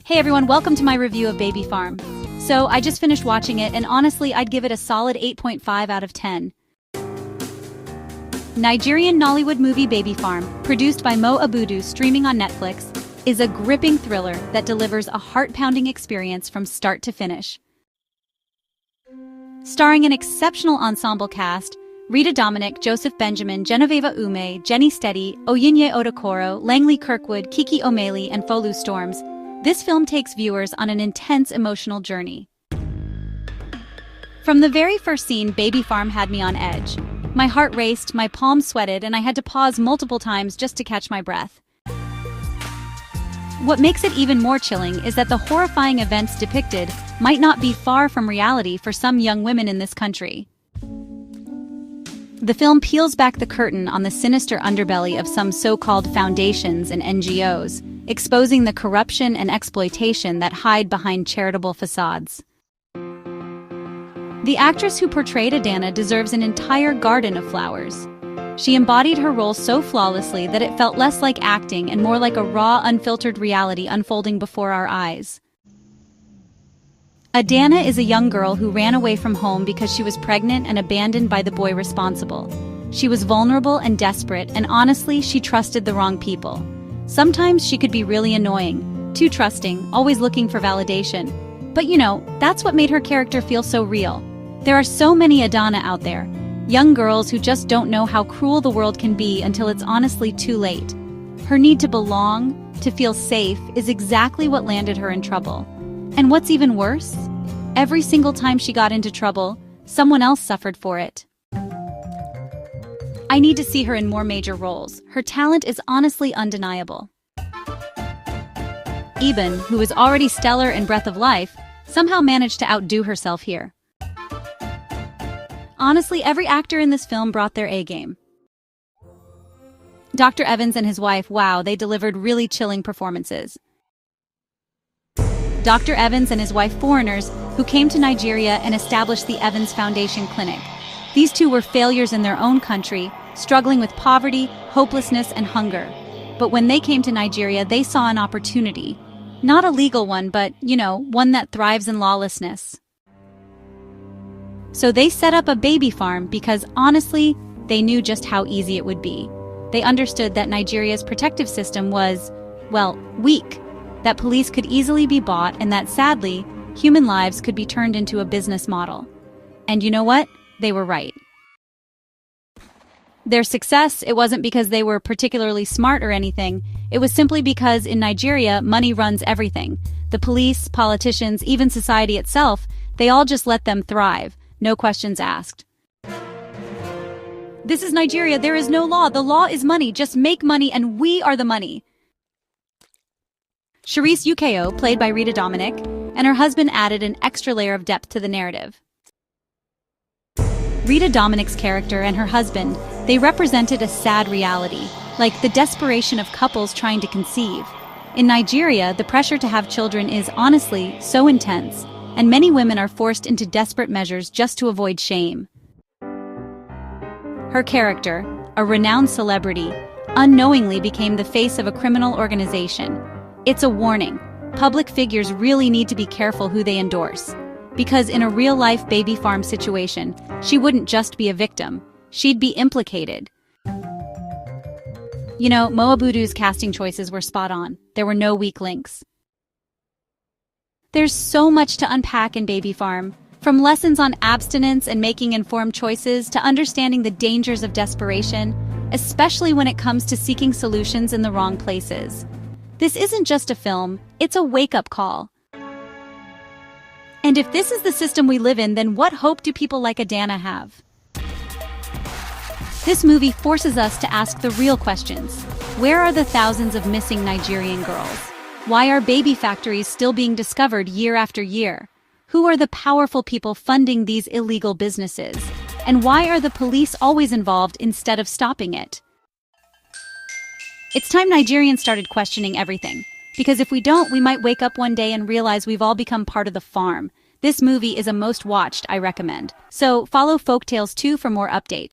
Hey everyone, welcome to my review of Baby Farm. So, I just finished watching it, and honestly, I'd give it a solid 8.5 out of 10. Nigerian Nollywood movie Baby Farm, produced by Mo Abudu, streaming on Netflix, is a gripping thriller that delivers a heart-pounding experience from start to finish. Starring an exceptional ensemble cast, Rita Dominic, Joseph Benjamin, Genovevah Umeh, Jenny Steady, Oyinye Odokoro, Langley Kirkwood, Kiki Omeili, and Folu Storms, this film takes viewers on an intense emotional journey. From the very first scene, Baby Farm had me on edge. My heart raced, my palms sweated, and I had to pause multiple times just to catch my breath. What makes it even more chilling is that the horrifying events depicted might not be far from reality for some young women in this country. The film peels back the curtain on the sinister underbelly of some so-called foundations and NGOs, exposing the corruption and exploitation that hide behind charitable facades. The actress who portrayed Adana deserves an entire garden of flowers. She embodied her role so flawlessly that it felt less like acting and more like a raw, unfiltered reality unfolding before our eyes. Adana is a young girl who ran away from home because she was pregnant and abandoned by the boy responsible. She was vulnerable and desperate, and honestly, she trusted the wrong people. Sometimes she could be really annoying, too trusting, always looking for validation. But you know, that's what made her character feel so real. There are so many Adana out there, young girls who just don't know how cruel the world can be until it's honestly too late. Her need to belong, to feel safe, is exactly what landed her in trouble. And what's even worse? Every single time she got into trouble, someone else suffered for it. I need to see her in more major roles. Her talent is honestly undeniable. Ebon, who is already stellar in Breath of Life, somehow managed to outdo herself here. Honestly, every actor in this film brought their A-game. Dr. Evans and his wife, wow, they delivered really chilling performances. Dr. Evans and his wife foreigners who came to Nigeria and established the Evans Foundation Clinic. These two were failures in their own country, struggling with poverty, hopelessness, and hunger. But when they came to Nigeria, they saw an opportunity. Not a legal one, but, you know, one that thrives in lawlessness. So they set up a baby farm because, honestly, they knew just how easy it would be. They understood that Nigeria's protective system was, well, weak, that police could easily be bought, and that, sadly, human lives could be turned into a business model. And you know what? They were right. Their success, it wasn't because they were particularly smart or anything. It was simply because in Nigeria, money runs everything. The police, politicians, even society itself, they all just let them thrive. No questions asked. This is Nigeria. There is no law. The law is money. Just make money and we are the money. Charisse Uko, played by Rita Dominic, and her husband added an extra layer of depth to the narrative. Rita Dominic's character and her husband, they represented a sad reality, like the desperation of couples trying to conceive. In Nigeria, the pressure to have children is, honestly, so intense, and many women are forced into desperate measures just to avoid shame. Her character, a renowned celebrity, unknowingly became the face of a criminal organization. It's a warning. Public figures really need to be careful who they endorse. Because in a real-life baby farm situation, she wouldn't just be a victim. She'd be implicated. You know, Mo Abudu's casting choices were spot on. There were no weak links. There's so much to unpack in Baby Farm, from lessons on abstinence and making informed choices to understanding the dangers of desperation, especially when it comes to seeking solutions in the wrong places. This isn't just a film, it's a wake-up call. And if this is the system we live in, then what hope do people like Adana have? This movie forces us to ask the real questions. Where are the thousands of missing Nigerian girls? Why are baby factories still being discovered year after year? Who are the powerful people funding these illegal businesses? And why are the police always involved instead of stopping it? It's time Nigerians started questioning everything. Because if we don't, we might wake up one day and realize we've all become part of the farm. This movie is a most watched, I recommend. So follow Folktales 2 for more updates.